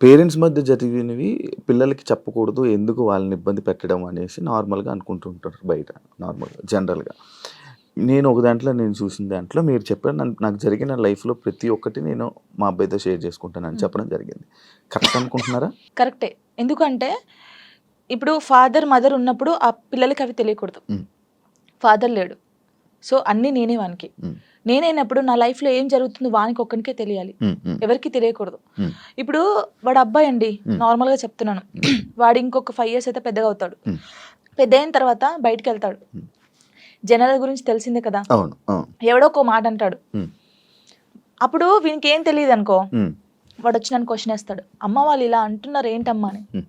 Parents మధ్య జరిగినవి పిల్లలకి చెప్పకూడదు, ఎందుకు వాళ్ళని ఇబ్బంది పెట్టడం అనేసి నార్మల్‌గా అనుకుంటుంటారు బయట నార్మల్‌గా జనరల్‌గా. నేను ఒక దాంట్లో నేను చూసిన దాంట్లో మీరు చెప్పారు నాకు జరిగిన లైఫ్‌లో ప్రతి ఒక్కటి నేను మా అబ్బాయితో షేర్ చేసుకుంటానని చెప్పడం జరిగింది. కరెక్ట్ అనుకుంటున్నారా? కరెక్టే. ఎందుకంటే ఇప్పుడు ఫాదర్, మదర్ ఉన్నప్పుడు ఆ పిల్లలకి అవి తెలియకూడదు. హ్మ్. ఫాదర్ లేడు. సో, అన్నీ నేనే వానికి. హ్మ్. నేనైనప్పుడు నా లైఫ్‌లో ఏం జరుగుతుందో వానికి ఒక్కనికే తెలియాలి. హ్మ్. ఎవరికీ తెలియకూడదు. హ్మ్. ఇప్పుడు వాడు అబ్బాయి అండి. హ్మ్. నార్మల్‌గా చెప్తున్నాను. వాడు ఇంకొక 5 ఇయర్స్ అయితే పెద్దగా అవుతాడు. హ్మ్. పెద్దయిన తర్వాత బయటికెళ్తాడు. హ్మ్. జనాల గురించి తెలిసిందే కదా! అవును. అవును. ఎవడో ఒక మాట అంటాడు. హ్మ్. అప్పుడు వీనికి ఏం తెలీదనుకో, హ్మ్. వాడొచ్చి నన్ను క్వెషన్ ఏస్తాడు. అమ్మ వాళ్ళు ఇలా అంటున్నారు ఏంటమ్మా అని. హ్మ్.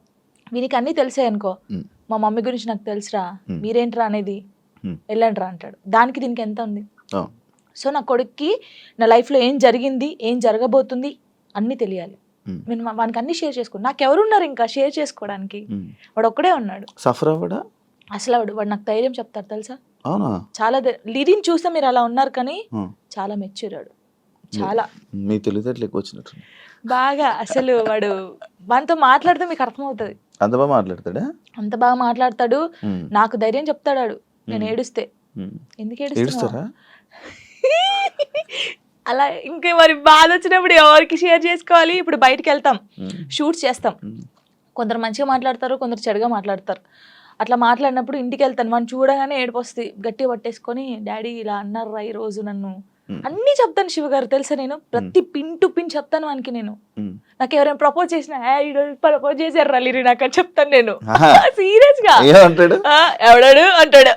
వీనికి అన్నీ తెలిసాయనుకో, హ్మ్. మా మమ్మీ గురించి నాకు తెలుసురా, హ్మ్. మీరేంట్రా అనేది, హ్మ్. వెళ్ళండ్రా అంటాడు. దానికి దీనికి ఎంత ఉంది? అవును. సో, నా కొడుక్కి నా లైఫ్‌లో ఏం జరిగింది, ఏం జరగబోతుంది అన్నీ తెలియాలి. హ్మ్. నేను వానికి అన్నీ షేర్ చేసుకోను. నాకెవరున్నారు ఇంకా షేర్ చేసుకోవడానికి? హ్మ్. వాడొక్కడే ఉన్నాడు. సఫర్ అవ్వడా? వాడు నాకు ధైర్యం చెప్తాడు తెలుసా? అవునా? చాలా లిరిని చూస్తే మీరు అలా ఉన్నారు కానీ హ్మ్. చాలా మెచ్యూర్ వాడు. చాలా. మీ తెలివితేటలు ఎక్కువ వచ్చినట్టు. బాగా అసలు వానితో మాట్లాడితే మీకు అర్థమవుతది. అంత బాగా మాట్లాడతాడా? అంత బాగా మాట్లాడతాడు. హ్మ్. నాకు ధైర్యం చెప్తాడాడు. నేను హ్మ్. ఏడుస్తే. హ్మ్. ఎందుకు ఏడుస్తున్నావు? ఏడుస్తారా? అలా ఇంకా మరి బాధొచ్చినప్పుడు ఎవరికి షేర్ చేసుకోవాలి? ఇప్పుడు బయటికెళ్తాం. హ్మ్. షూట్స్ చేస్తాం. హ్మ్. కొందరు మంచిగా మాట్లాడతారు. కొందరు చెడుగా మాట్లాడతారు. అట్లా మాట్లాడినప్పుడు ఇంటికెళ్తాను. వాడిని చూడగానే ఏడుపొస్తది. గట్టిగా పట్టేసుకొని డాడీ ఇలా అన్నారురా ఈరోజు నన్ను. హ్మ్. అన్నీ చెప్తాను శివగారు తెలుసా నేను. ప్రతి పిన్ టు పిన్ చెప్తాను వానికి నేను. హ్మ్. నాకెవరైనా ప్రపోజ్ చేసినా ఈరోజు ప్రపోజ్ చేశారురా లిరి నాకని చెప్తాను నేను. ఆహా! సీరియస్‌గా. ఏమంటాడు? ఎవడాడు అంటాడు.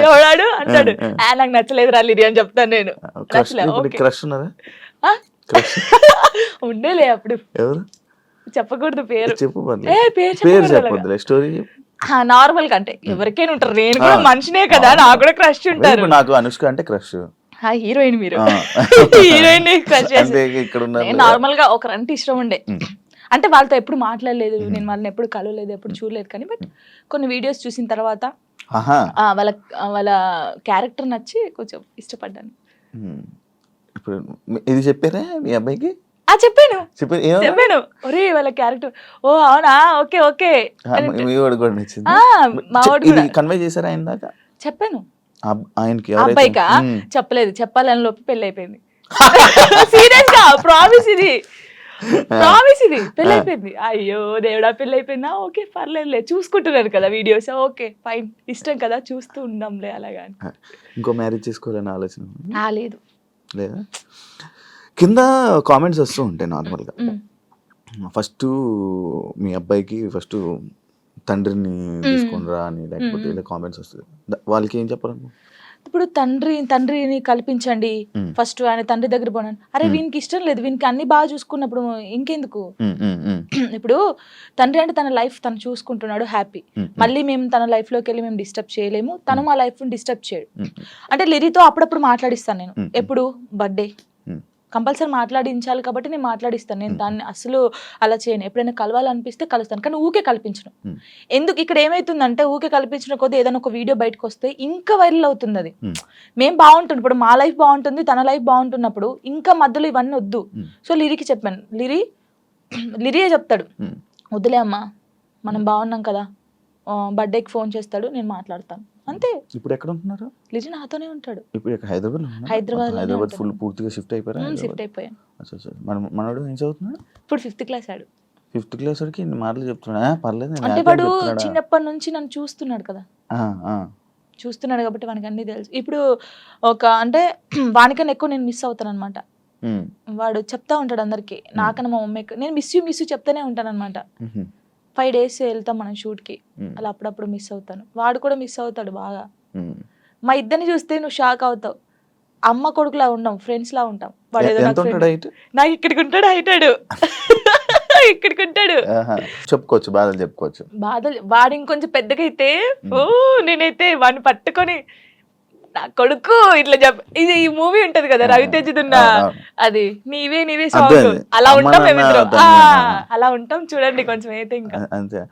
ఎవడాడు అంటాడు. ఆ! నాకు నచ్చలేదురా లిరి అని చెప్తాను నేను. క్రష్ నచ్చలే ఇప్పుడు ఓకే. క్రష్ ఉన్నారా? ఆ? క్రష్ ఉండేలే అప్పుడు. ఎవరు? చెప్పకూడదు పేరు. చెప్పు పర్లేదు. పేరు పేరు చెప్పకూడదు అలాగా. చెప్పొద్దులే. స్టోరీ చెప్పు. నార్మల్‌గా అంటే ఎవరికైనా ఉంటారు. నేను ఆ! కూడా మనిషినే కదా! అవును. నాకు కూడా క్రష్ అదే ఉంటారు. ఇప్పుడు నాకు అనుష్క అంటే క్రష్. హీరోయిన్ మీరు. ఆ! హీరోయిన్‌ని క్రష్ చేసి అంటే ఇక్కడ ఉన్నారు నేను లేదా? నార్మల్‌గా ఒకరంటే ఇష్టం ఉండే. హ్మ్. అంటే వాళ్ళతో ఎప్పుడు మాట్లాడలేదు. హ్మ్. నేను వాళ్ళని ఎప్పుడు కలవలేదు. ఎప్పుడు హ్మ్. చూడలేదు కానీ కొన్ని వీడియోస్ చూసిన తర్వాత ఆహా! వాళ్ళ వాళ్ళ క్యారెక్టర్ నచ్చి కొంచెం ఇష్టపడ్డాను. హ్మ్. ఇప్పుడు ఇది చెప్పారా మీ అబ్బాయికి? చెప్పాను. చెప్పారు ఏమన్నాడు? చెప్పాను. ఒరేయ్! వాళ్ళ క్యారెక్టర్ ఓహ్! అవునా? ఓకే. ఓకే. మీ వాడికి కూడా నచ్చిందా? మా వాడు ఇది కూడా. కన్వే చేసారా ఆయన దాకా? చెప్పాను. ఆయనకి ఆ ఎవరైతే అబ్బాయికా? హ్మ్. చెప్పలేదు. చెప్పాలని లోపు పెళ్లయిపోయింది. సీరియస్‌గా ప్రామిస్ ఇది. ప్రామిస్ ఇది. ఆ! పెళ్లయిపోయింది. అయ్యో! దేవుడా! పెళ్లయిపోయిందా? ఓకే. పర్లేదులే. చూసుకుంటున్నారు కదా వీడియోస్. ఓకే. ఫైన్. ఇష్టం కదా! చూస్తూ ఉందాంలే అలాగా అని. ఇంకో మ్యారేజ్ చేసుకోవాలని ఆలోచన ఉందా? లేదు. లేదా? కింద కామెంట్స్ వస్తూ ఉంటాయి నార్మల్‌గా. హ్మ్. ఫస్టు మీ అబ్బాయికి తండ్రిని హ్మ్. తీసుకొనిరా అని లేకపోతే హ్మ్. ఇలా కామెంట్స్ వస్తది. వాళ్ళకి ఏం చెప్పాలనుకో? ఇప్పుడు తండ్రిని కల్పించండి. హ్మ్. ఫస్ట్ ఆయన తండ్రి దగ్గర పోనని. అరే! హ్మ్. వీనికి ఇష్టం లేదు. వీనికి అన్నీ బాగా చూసుకున్నప్పుడు ఇంకెందుకు? హ్మ్. హ్మ్. హ్మ్. ఇప్పుడు తండ్రి అంటే తన లైఫ్ తను చూసుకుంటున్నాడు హ్యాపీ. హ్మ్. మళ్ళీ మేము తన లైఫ్‌లోకెళ్ళి మేము డిస్టర్బ్ చేయలేము. తను మా లైఫ్‌ని డిస్టర్బ్ చేయడు. హ్మ్. అంటే లిరితో అప్పుడప్పుడు మాట్లాడిస్తాను నేను. హ్మ్. ఎప్పుడు? బర్త్‌డే. హ్మ్. కంపల్సరీ మాట్లాడించాలి కాబట్టి నేను మాట్లాడిస్తాను. నేను హ్మ్. దాన్ని అస్సలు అలా చేయను. ఎప్పుడైనా కలవాలనిపిస్తే కలుస్తాను. కానీ ఊకే కల్పించను. హ్మ్. ఎందుకు ఇక్కడ ఏమైతుందంటే ఊకే కల్పించిన కొద్దీ ఏదైనా ఒక వీడియో బయటకొస్తే ఇంకా వైరల్ అవుతుందది. హ్మ్. మేము బావుంటుంది. ఇప్పుడు మా లైఫ్ బావుంటుంది. తన లైఫ్ బావుంటున్నప్పుడు ఇంకా మధ్యలో ఇవన్నీ వద్దు. హ్మ్. సో, లిరికి చెప్పాను. లిరియే చెప్తాడు. హ్మ్. వద్దులే అమ్మా! మనం బావున్నాం కదా! బర్త్‌డేకి ఫోన్ చేస్తాడు. నేను మాట్లాడతాను. అంతే. ఇప్పుడు ఎక్కడ ఉంటున్నారు? లిరి నాతోనే ఉంటాడు. ఇప్పుడు ఇక్కడ హైదరాబాద్‌లో ఉన్నారా? మొత్తం హైదరాబాద్‌లోనే హైదరాబాద్ ఉంటాడు. ఫుల్ పూర్తిగా షిఫ్ట్ అయిపోయారా షిఫ్ట్ హైదరాబాద్? అయిపోయాను. అచ్చచ్చ! మనోడు ఏం చదువుతున్నాడు? ఇప్పుడు 5th క్లాస్ ఆడు. 5th క్లాస్ వాడికి ఇన్ని మాటలు చెప్తున్నాడా? పర్లేదు నేను అంటే హ్యాపీ అని వాడు చెప్తున్నాడా? చిన్నప్పటి నుంచి నన్ను చూస్తున్నాడు కదా! ఆ! ఆ! చూస్తున్నాడు కాబట్టి వానికి అన్నీ తెలుసు. ఇప్పుడు అంటే వానికన్నా ఎక్కువ నేను మిస్ అవుతానన్నమాట. హ్మ్. వాడు చెప్తా ఉంటాడు అందరికి. నాకన్నా మా మమ్మీ నేను మిస్ యూ చెప్తూనే ఉంటానన్నమాట. హుహు. 5 డేస్ వెళ్తాం మనం షూట్‌కి. హ్మ్. అలా అప్పుడప్పుడు మిస్ అవుతాను. వాడు కూడా మిస్ అవుతాడు బాగా. హ్మ్. మా ఇద్దరిని చూస్తే నువ్వు షాక్ అవుతావు. అమ్మ కొడుకులా ఉండం. ఫ్రెండ్స్‌లా ఉంటాం. వాడేదో నాకు ఫ్రెండ్. ఎంతుంటాడు హైట్? నాకు ఇక్కడికుంటాడు హైట్ ఆడు. ఇక్కడికుంటాడు. ఆహా! చెప్పుకోవచ్చు. బాధలు చెప్పుకోవచ్చు. బాధలు వాడు ఇంకొంచెం పెద్దగైతే హ్మ్. నేనైతే వాడిని పట్టుకొని నా కొడుకు ఇట్లా ఇది ఈ మూవీ ఉంటది కదా ఆ! ఆ! రవితేజదున్న అవును. అది నీవే సాంగ్ అర్థమైంది. అలా అమ్మ ఉంటాం నాన్న మేమిద్దరం. తన్ని అలా ఉంటాం చూడండి కొంచెం అయితే ఇంకా అంతే.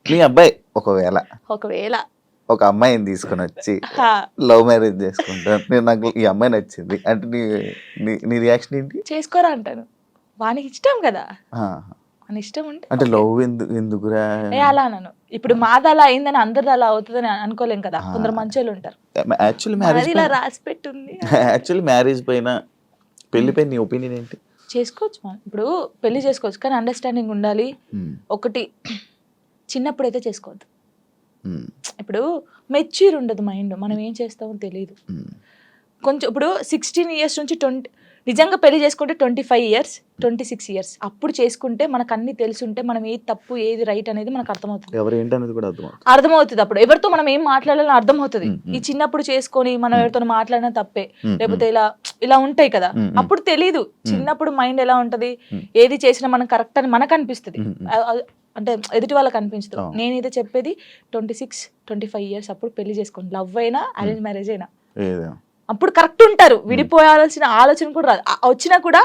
మీ అబ్బాయి ఒకవేళ ఒకవేళ ఒక అమ్మాయిని తీసుకొనొచ్చి హా, లవ్ మ్యారేజ్ చేసుకుంటా. నాకు ఈ అమ్మాయి నచ్చింది. అంటే నీ నీ నీ రియాక్షన్ ఏంటి? చేసుకోరా అంటాను. వానికి ఇష్టం కదా, ఆ. వాని ఇష్టం ఉంటే అంటే లవ్ ఎందుకురా? అలా అన్నాను. ఇప్పుడు మాది అలా అయిందని అందరిది అలా అవుతుందని అనుకోలేం కదా, కొందరు మంచోళ్ళు ఉంటారు. యాక్చువల్లీ ఇలా రాసి పెట్టుంది. మ్యారేజ్ పైన పెళ్లి పైన నీ ఒపీనియన్ ఏంటి? చేసుకోవచ్చు మనం, ఇప్పుడు పెళ్లి చేసుకోవచ్చు, కానీ అండర్స్టాండింగ్ ఉండాలి. ఒకటి, చిన్నప్పుడైతే చేసుకోవద్దు. ఇప్పుడు మెచ్యూర్ ఉండదు మైండ్, మనం ఏం చేస్తామో తెలియదు. కొంచెం ఇప్పుడు 16 years నుంచి 20, నిజంగా పెళ్లి చేసుకుంటే 25 years 26 years అప్పుడు చేసుకుంటే మనకు అన్ని తెలుసుంటే మనం ఏది తప్పు ఏది రైట్ అనేది మనకు అర్థమవుతుంది. ఎవరు ఏంటనేది కూడా అర్థమవుతుంది. అప్పుడు ఎవరితో మనం ఏం మాట్లాడాలని అర్థమవుతుంది. ఈ చిన్నప్పుడు చేసుకొని మనం ఎవరితో మాట్లాడినా తప్పే, లేకపోతే ఇలా ఇలా ఉంటాయి కదా, అప్పుడు తెలీదు. చిన్నప్పుడు మైండ్ ఎలా ఉంటది, ఏది చేసినా మనం కరెక్ట్ అని మనకు అనిపిస్తుంది, అంటే ఎదుటి వాళ్ళకి అనిపించదు. నేనైతే చెప్పేది 26-25 years అప్పుడు పెళ్లి చేసుకోండి. లవ్ అయినా అరేంజ్ మ్యారేజ్ అయినా అప్పుడు కరెక్ట్ ఉంటారు. విడిపోయాల్సిన ఆలోచన కూడా రాదు. వచ్చినా కూడా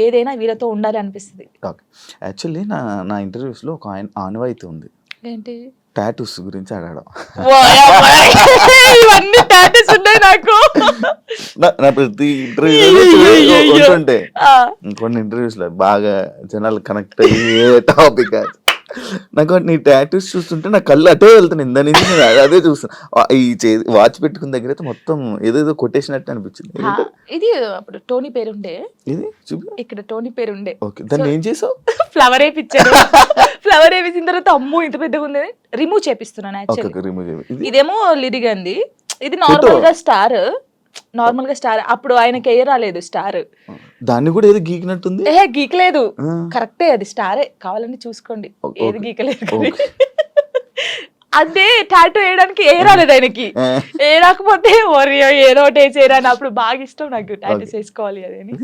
ఏదైనా వీళ్ళతో ఉండాలి అనిపిస్తుంది. యాక్చువల్లీ నా ఇంటర్వ్యూస్లో ఒక ఆనవాయితీ ఉంది, ఏంటి? టాటూస్ గురించి అడగడం. ఇవన్నీ టాటూస్ ఉన్నాయి నాకు. నా ప్రతి ఇంటర్వ్యూ ఉంటే కొన్ని ఇంటర్వ్యూస్ లో బాగా జనాలు కనెక్ట్ అయ్యే టాపిక్ నాకు నీ టాటూస్ చూస్తుంటే నా కళ్ళు అటే వెళ్తాను. ఇందా నుంచి నేను అదే చూస్తాను. ఈ వాచ్ పెట్టుకున్న దగ్గర అయితే మొత్తం ఏదేదో కొట్టేసినట్టు అనిపించింది. ఇది అప్పుడు టోనీ పేరు ఉండే, ఇది చూపి ఇక్కడ టోనీ పేరు ఉండే. ఓకే, దాన్ని ఏం చేసావు? ఫ్లవర్ వేయించారు. ఫ్లవర్ వేయించిన తర్వాత అమ్మో ఇంత పెద్దగా ఉంది, రిమూవ్ చేపిస్తున్నాను. యాక్చువల్లీ ఇదేమో లిరిగంది, ఇది నార్మల్ గా స్టార్, నార్మల్ గా స్టార్. అప్పుడు ఆయనకి ఏ రాలేదు స్టార్, దాన్ని కూడా ఏదో గీకినట్టుంది. గీకలేదు, కరెక్టే, అది స్టారే, కావాలని చూసుకోండి, ఏది గీకలేదు. అదే టాటూ వేయడానికి ఏ రాలేదు ఆయనకి, ఏ రాకపోతే ఏదో ఒకటి వేసేరా అని. అప్పుడు బాగా ఇష్టం నాకు టాటూస్ వేసుకోవాలి అదేని.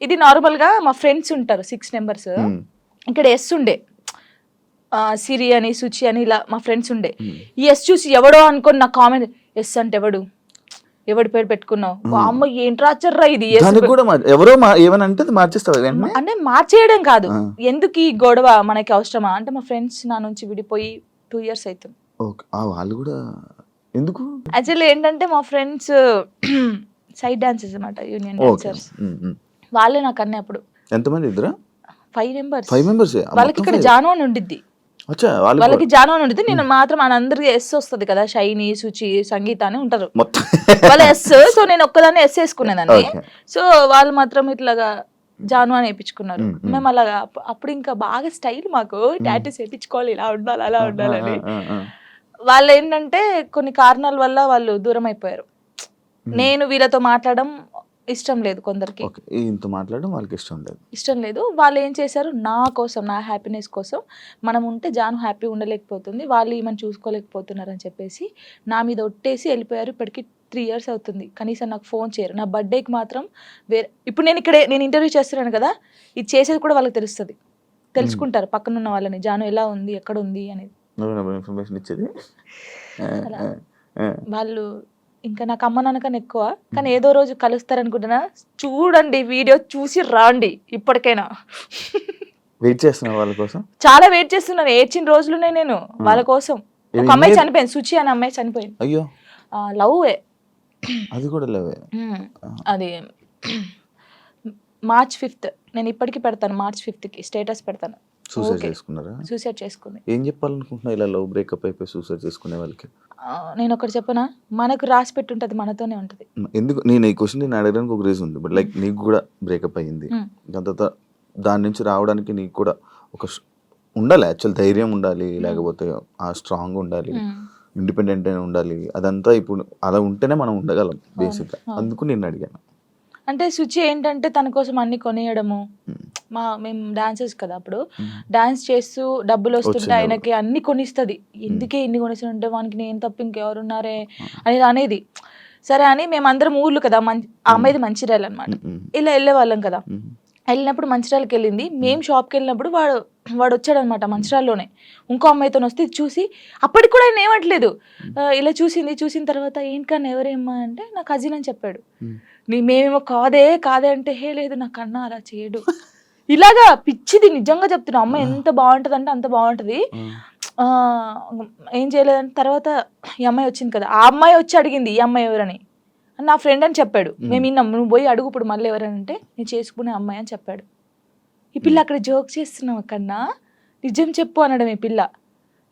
ఇది నార్మల్ గా మా ఫ్రెండ్స్ ఉంటారు 6 members, ఇక్కడ ఎస్ ఉండే, సిరి అని సుచి అని ఇలా మా ఫ్రెండ్స్ ఉండే. ఈ ఎస్ చూసి ఎవడో అనుకోని నా కామెంట్, ఎస్ అంటే ఎవడి పేరు పెట్టుకున్నావు, అమ్మ ఏంటి రాచర్రా ఇది, ఎవరో ఏమనంటే మార్చేస్తావు అంటే మార్చేయడం కాదు, ఎందుకు ఈ గొడవ మనకి అవసరమా అంటే, మా ఫ్రెండ్స్ నా నుంచి విడిపోయి 2 years అవుతుంది. వాళ్ళు కూడా ఎందుకు? యాక్చువల్లీ ఏంటంటే మా ఫ్రెండ్స్ సైడ్ డాన్సర్స్ అన్నమాట, యూనియన్ డాన్సర్స్. వాళ్ళే నాకు అన్నీ. అప్పుడు ఎంతమంది? ఇద్దరా? 5 members. వాళ్ళకి ఇక్కడ జాను అని ఉండిద్ది, వాళ్ళకి జాను అని ఉంటుంది. నేను మాత్రం అందరికి ఎస్ వస్తుంది కదా, షైని, సుచి, సంగీత అని ఉంటారు వాళ్ళ ఎస్. సో నేను ఒక్కదాన్ని ఎస్ వేసుకునేదాన్ని. సో వాళ్ళు మాత్రం ఇట్లాగా జాను అని వేయించుకున్నారు. మేము అలాగా అప్పుడు ఇంకా బాగా స్టైల్ మాకు, టాటూస్ వేయించుకోవాలి, ఇలా ఉండాలి అలా ఉండాలని. వాళ్ళు ఏంటంటే కొన్ని కారణాల వల్ల వాళ్ళు దూరం అయిపోయారు. నేను వీళ్ళతో మాట్లాడడం ఇష్టం లేదు కొందరికి, ఇంత మాట్లాడడం వాళ్ళకి ఇష్టం లేదు. వాళ్ళు ఏం చేశారు, నా కోసం, నా హ్యాపీనెస్ కోసం, మనం ఉంటే జాను హ్యాపీ ఉండలేకపోతుంది, వాళ్ళు ఈమెను చూసుకోలేకపోతున్నారు అని చెప్పేసి నా మీద ఒట్టేసి వెళ్ళిపోయారు. ఇప్పటికి 3 years అవుతుంది, కనీసం నాకు ఫోన్ చేయరు. నా బర్త్డేకి మాత్రం ఇప్పుడు నేను ఇంటర్వ్యూ చేస్తున్నాను కదా, ఇది చేసేది కూడా వాళ్ళకి తెలుస్తుంది, తెలుసుకుంటారు పక్కన ఉన్న వాళ్ళని, జాను ఎలా ఉంది, ఎక్కడ ఉంది అనేది ఇన్ఫర్మేషన్ ఇచ్చేది. వాళ్ళు ఇంకా నాకు అమ్మ నాన్నకన్నా ఎక్కువ, కానీ ఏదో రోజు కలుస్తారనుకుంటున్నా. చూడండి వీడియో చూసి రాండి, ఇప్పటికైనా వెయిట్ చేస్తున్నా వాళ్ళ కోసం, చాలా వెయిట్ చేస్తున్నాను. ఏడ్చిన రోజులునే నేను వాళ్ళ కోసం. ఒక అమ్మాయి చనిపోయింది, సుచి అనే అమ్మాయి చనిపోయింది. అయ్యో, లవ్, అది కూడా లవ్. అది March 5th, నేను ఇప్పటికి పెడతాను, March 5th స్టేటస్ పెడతాను. సూసైడ్ చేసుకుంది. ఏం చెప్పాలనుకుంటున్నా ఇలా లవ్ బ్రేకప్ అయిపోయి సూసైడ్ చేసుకునే వాళ్ళకి? నేను ఒకటి చెప్పనా, మనకు రాసి పెట్టి ఉంటుంది, మనతోనే ఉంటుంది. ఎందుకు నేను ఈ క్వశ్చన్ నేను అడగడానికి ఒక రీజన్ ఉంది. బట్ లైక్ నీకు కూడా బ్రేకప్ అయ్యింది, దాని తర్వాత దాని నుంచి రావడానికి నీకు కూడా ఒక ఉండాలి, యాక్చువల్ ధైర్యం ఉండాలి, లేకపోతే ఆ స్ట్రాంగ్ ఉండాలి, ఇండిపెండెంట్ అయినా ఉండాలి. అదంతా ఇప్పుడు అలా ఉంటేనే మనం ఉండగలం బేసిక్గా. అందుకు నేను అడిగాను. అంటే సుచి ఏంటంటే తన కోసం అన్ని కొనియడము, మేము డాన్సర్స్ కదా, అప్పుడు డాన్స్ చేస్తూ డబ్బులు వస్తుంటే ఆయనకి అన్ని కొనిస్తుంది. ఎందుకే ఇన్ని కొనిస్తుంటే, వానికి నేను తప్ప ఇంకెవరున్నారే అనేది. సరే అని మేమందరం ఊర్లు కదా, ఆ అమ్మాయిది మంచిర్యాల అనమాట, ఇలా వెళ్ళే వాళ్ళం కదా. వెళ్ళినప్పుడు మంచిర్యాలకి వెళ్ళింది, మేము షాప్కి వెళ్ళినప్పుడు వాడు వచ్చాడనమాట మంచిర్యాలలోనే, ఇంకో అమ్మాయితో వస్తే చూసి, అప్పటికి కూడా ఆయన ఏమట్లేదు, ఇలా చూసిన తర్వాత ఏంటన్నా ఎవరేమ్మా అంటే నా కజిన్ అని చెప్పాడు. మేమేమో కాదే అంటే, హే లేదు నా కన్నా అలా చేయడు, ఇలాగా పిచ్చిది. నిజంగా చెప్తున్నా, అమ్మ ఎంత బాగుంటుంది అంటే అంత బాగుంటుంది. ఏం చేయలేదంటే తర్వాత ఈ అమ్మాయి వచ్చింది కదా, ఆ అమ్మాయి వచ్చి అడిగింది ఈ అమ్మాయి ఎవరని, నా ఫ్రెండ్ అని చెప్పాడు. మేము విన్నాం, నువ్వు పోయి అడుగు ఇప్పుడు మళ్ళీ ఎవరని అంటే, నేను చేసుకునే అమ్మాయి అని చెప్పాడు. ఈ పిల్ల అక్కడ జోక్ చేస్తున్నావు కన్నా నిజం చెప్పు అనడం ఈ పిల్ల.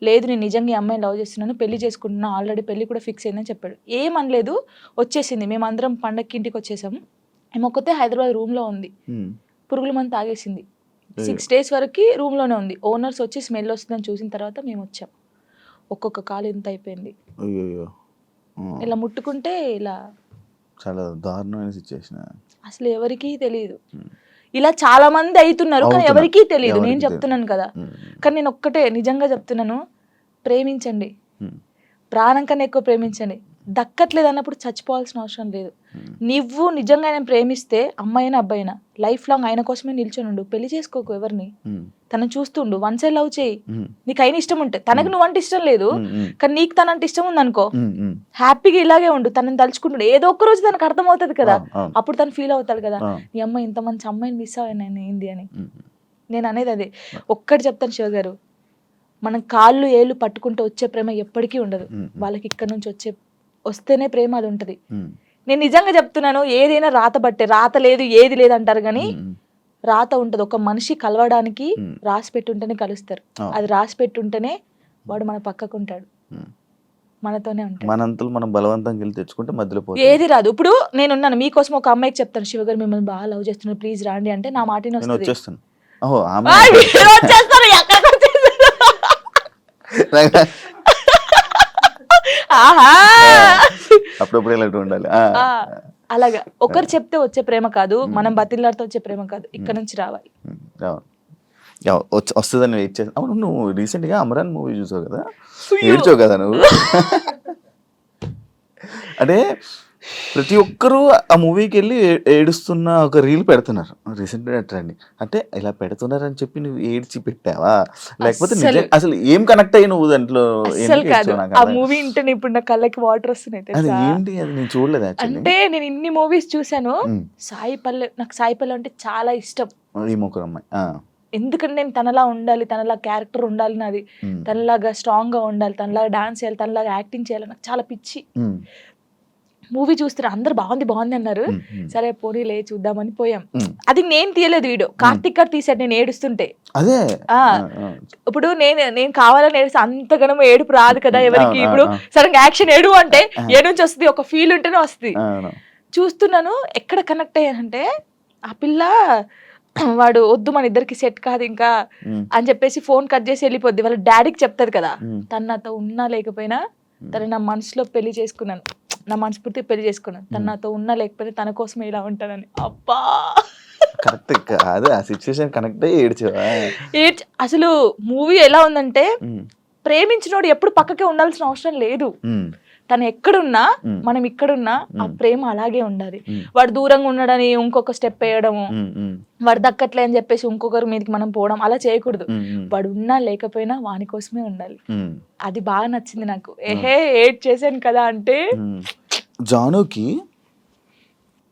లేదు నేను నిజంగా ఈ అమ్మాయిని లవ్ చేస్తున్నాను, పెళ్లి చేసుకుంటున్నా, ఆల్రెడీ పెళ్లి కూడా ఫిక్స్ అయిందని చెప్పాడు. ఏమనలేదు, వచ్చేసింది. మేమందరం పండగకి ఇంటికి వచ్చేసాము. ఏమో ఒక్కతే హైదరాబాద్ రూమ్లో ఉంది, పురుగుల మందు తాగేసింది. 6 days వరకు రూమ్లోనే ఉంది. ఓనర్స్ వచ్చి స్మెల్ వస్తుందని చూసిన తర్వాత మేము వచ్చాం. ఒక్కొక్క కాలు ఇంత అయిపోయింది. ఇలా ముట్టుకుంటే ఇలా చాలా దారుణమైన సిచ్యువేషన్. అసలు ఎవరికీ తెలియదు. ఇలా చాలా మంది అవుతున్నారు కానీ ఎవరికీ తెలియదు. నేను చెప్తున్నాను కదా, కానీ నేను ఒక్కటే నిజంగా చెప్తున్నాను, ప్రేమించండి, ప్రాణం కన్నా ఎక్కువ ప్రేమించండి. దక్కట్లేదు అన్నప్పుడు చచ్చిపోవాల్సిన అవసరం లేదు. నువ్వు నిజంగా ఆయన ప్రేమిస్తే అమ్మాయినా అబ్బాయినా లైఫ్ లాంగ్ ఆయన కోసమే నిల్చొని ఉండు. పెళ్లి చేసుకోకు ఎవరిని, తనను చూస్తుండు. వన్ సైడ్ లవ్ చేయి. నీకు అయిన ఇష్టం ఉంటే, తనకు నువ్వంటే ఇష్టం లేదు కానీ నీకు తనంటే ఇష్టం ఉంది అనుకో, హ్యాపీగా ఇలాగే ఉండు. తనని తలుచుకుంటుండు. ఏదో ఒక్క రోజు తనకు అర్థం అవుతుంది కదా, అప్పుడు తను ఫీల్ అవుతాడు కదా, నీ అమ్మాయి ఇంత మంచి అమ్మాయిని మిస్ అయ్యాను ఏంది అని. నేను అనేది అదే. ఒక్కటి చెప్తాను శివ గారు, మనం కాళ్ళు ఏళ్ళు పట్టుకుంటూ వచ్చే ప్రేమ ఎప్పటికీ ఉండదు. వాళ్ళకి ఇక్కడ నుంచి వస్తేనే ప్రేమ అది ఉంటది. నేను నిజంగా చెప్తున్నాను, ఏదైనా రాత బట్టే. రాత లేదు ఏది లేదు అంటారు కానీ రాత ఉంటది. ఒక మనిషి కలవడానికి రాసి పెట్టుంటేనే కలుస్తారు. అది రాసి పెట్టుంటేనే వాడు మన పక్కకు ఉంటాడు, మనతోనే ఉంటాడు. మనంతలు మనం బలవంతంగా వెళ్ళి తెచ్చుకుంటే మధ్యలో ఏది రాదు. ఇప్పుడు నేనున్నాను, మీకోసం ఒక అమ్మాయికి చెప్తాను, శివగారు మిమ్మల్ని బాగా లవ్ చేస్తున్నాను ప్లీజ్ రాండి అంటే నా మాట వచ్చేస్తాను. అప్పుడప్పుడు ఇలాంటి ఉండాలి. అలాగా ఒకరు చెప్తే వచ్చే ప్రేమ కాదు, మనం బతిల్లాడితే వచ్చే ప్రేమ కాదు, ఇక్కడ నుంచి రావాలి. వస్తుందని వెయిట్ చేస్తా. అవును, నువ్వు రీసెంట్ గా అమరాన్ మూవీ చూసావు కదా, ఏడ్చావు కదా నువ్వు. అంటే ప్రతి ఒక్కరూ ఆ మూవీకి వెళ్ళి ఏడుస్తున్న ఒక రీల్ పెడుతున్నారు రీసెంట్ ట్రెండ్. అంటే ఇలా పెడుతున్నారని చెప్పి నువ్వు ఏడ్చి పెట్టావా, లేకపోతే అసలు ఏం కనెక్ట్ అయ్యి నువ్వు దాంట్లో? ఆ మూవీ ఇంటే ఇప్పుడు నా కళ్ళకి వాటర్ వస్తున్నాయి. అది ఏంటి, అది నేను చూడలేదు. అంటే నేను ఇన్ని మూవీస్ చూసాను, నాకు సాయి పల్లవి అంటే చాలా ఇష్టం. ఈ ముగ్గురు అమ్మాయి ఎందుకంటే నేను తనలా ఉండాలి, తనలా క్యారెక్టర్ ఉండాలి నాది, తనలాగా స్ట్రాంగ్ గా ఉండాలి, తనలాగా డాన్స్ చేయాలి, తనలాగా యాక్టింగ్ చేయాలి, నాకు చాలా పిచ్చి. మూవీ చూస్తే అందరు బాగుంది బాగుంది అన్నారు, సరే పోనీ లే చూద్దామని పోయాం. అది నేను తీయలేదు వీడియో, కార్తిక్ గారు తీసాడు నేను ఏడుస్తుంటే. అదే ఇప్పుడు నేను కావాలని ఏడుస్తే అంతగానో ఏడుపు రాదు కదా ఎవరికి. ఇప్పుడు సడన్ యాక్షన్ ఏడు అంటే ఏ నుంచి వస్తుంది, ఒక ఫీల్ ఉంటేనే వస్తుంది. చూస్తున్నాను, ఎక్కడ కనెక్ట్ అయ్యానంటే ఆ పిల్ల వాడు వద్దు మన ఇద్దరికి సెట్ కాదు ఇంకా అని చెప్పేసి ఫోన్ కట్ చేసి వెళ్ళిపోద్ది. వాళ్ళ డాడీకి చెప్తాది కదా, తను నాతో ఉన్నా లేకపోయినా తను నా మనసులో పెళ్లి చేసుకున్నాను, నా మనస్ఫూర్తి పెళ్లి చేసుకున్నాను, తను నాతో ఉన్నా లేకపోయినా తన కోసమే ఇలా ఉంటానని. అబ్బా కరెక్ట్ కాదు, ఆ సిచ్యువేషన్ కనెక్ట్ అయ్యి ఏడ్చావా? అసలు మూవీ ఎలా ఉందంటే, ప్రేమించినోడు ఎప్పుడు పక్కకే ఉండాల్సిన అవసరం లేదు. తను ఎక్కడున్నా మనం ఇక్కడున్నా ఆ ప్రేమ అలాగే ఉండాలి. వాడు దూరంగా ఉన్నాడని ఇంకొక స్టెప్ వేయడము, వాడు దక్కట్లే అని చెప్పేసి ఇంకొకరి మీదకి మనం పోవడం అలా చేయకూడదు. వాడు ఉన్నా లేకపోయినా వాని కోసమే ఉండాలి. అది బాగా నచ్చింది నాకు. ఏడ్ చేశాను కదా అంటే, జానుకి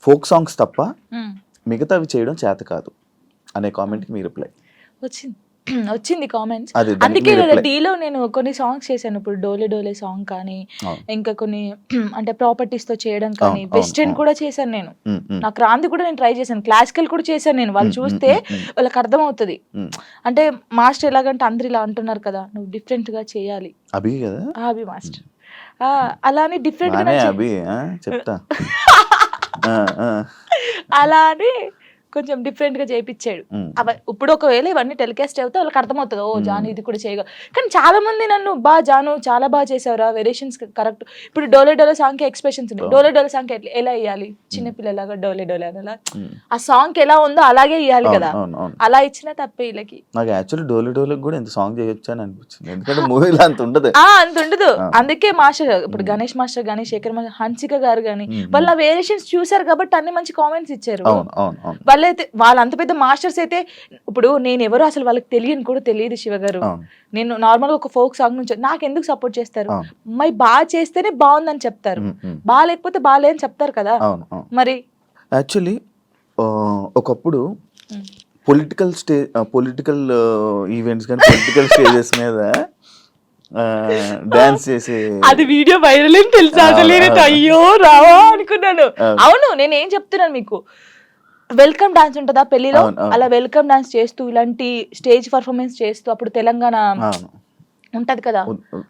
ఫోక్ సాంగ్స్ తప్ప మిగతావి చేయడం చేత కాదు అనే కామెంట్కి మీ రిప్లై వచ్చింది కామెంట్స్. అందుకే డీలో నేను కొన్ని సాంగ్స్ చేశాను. ఇప్పుడు డోలే డోలే సాంగ్ కానీ, ఇంకా కొన్ని అంటే ప్రాపర్టీస్ తో చేయడం కానీ, వెస్టర్న్ కూడా చేశాను నేను. నాకు రాంది కూడా నేను ట్రై చేశాను, క్లాసికల్ కూడా చేశాను నేను. వాళ్ళు చూస్తే వాళ్ళకి అర్థం అవుతుంది. అంటే మాస్టర్ ఎలాగంటే అందరు ఇలా అంటున్నారు కదా, నువ్వు డిఫరెంట్ గా చేయాలి. అభి కదా, అభి మాస్టర్ అలానే డిఫరెంట్ గా చెప్తా అలా అని కొంచెం డిఫరెంట్ గా చేయించాడు. ఇప్పుడు ఒకవేళ ఇవన్నీ టెలికాస్ట్ అవుతే వాళ్ళకి అర్థమవుతుంది, ఓ జాను ఇది కూడా చేయగల. కానీ చాలా మంది నన్ను జాను చాలా బాగా చేసావురా, వేరియేషన్స్ కరెక్ట్. ఇప్పుడు డోలే డోలే సాంగ్ కి ఎక్స్ప్రెషన్స్ ఉన్నాయి. డోలే డోలే సాంగ్ ఎలా వేయాలి, చిన్నపిల్లలాగా డోలే డోలే అని ఆ సాంగ్ ఎలా ఉందో అలాగే ఇవ్వాలి కదా, అలా ఇచ్చినా తప్పే వీళ్ళకి. నాకు యాక్చువల్లీ డోలే డోలే కూడా ఎంత సాంగ్ చేయొచ్చు అని అనిపించింది, ఎందుకంటే మూవీలో అంత ఉండదు. అందుకే మాస్టర్ ఇప్పుడు గణేష్ మాస్టర్ గానీ, శేఖర్ మాస్టర్, హన్సిక గారు గానీ వాళ్ళ వేరియేషన్స్ చూసారు కాబట్టి అన్ని మంచి కామెంట్స్ ఇచ్చారు. వాళ్ళైతే వాళ్ళ అంత పెద్ద మాస్టర్స్ అయితే, ఇప్పుడు నేను ఎవరు అసలు వాళ్ళకి తెలియని కూడా తెలియదు శివ గారు. నేను నార్మల్ గా ఒక ఫోక్ సాంగ్ నుంచి నాకు ఎందుకు సపోర్ట్ చేస్తారు, మరి బాగా చేస్తేనే బాగుందని చెప్తారు, బాగా లేకపోతే బాగాలే అని చెప్తారు కదా. మరి యాక్చువల్లీ ఒకప్పుడు పొలిటికల్ ఈవెంట్స్ కానీ పొలిటికల్ స్టేజెస్ మీద డాన్స్ చేసి అది వీడియో వైరల్ అని తెలుసా, అయ్యో రావా అనుకున్నాను. అవును, నేను ఏం చెప్తున్నాను మీకు, వెల్కమ్ డాన్స్ ఉంటుందా పెళ్లిలో, అవును, అవును. అలా వెల్కమ్ డాన్స్ చేస్తూ ఇలాంటి స్టేజ్ పర్ఫార్మెన్స్ చేస్తూ అప్పుడు తెలంగాణ అవును. ఉంటది కదా, ఉన్ ఉన్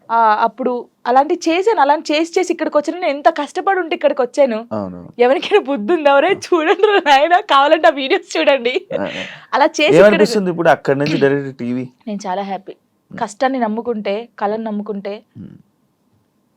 అప్పుడు అలాంటి చేశాను. అలాంటి చేసి ఇక్కడికి వచ్చాను. నేను ఎంత కష్టపడి ఉంటే ఇక్కడికి వచ్చాను. అవును. ఎవరికైనా బుద్ధి ఉందా? ఎవరే చూడండి నాయన, కావాలంటే ఆ వీడియోస్ చూడండి. ఆ! అలా చేసి ఇక్కడ ఏమనిపిస్తుంది ఇప్పుడు అక్కడి నుంచి డైరెక్ట్ టీవీ? నేను చాలా హ్యాపీ. కష్టాన్ని నమ్ముకుంటే, కళను నమ్ముకుంటే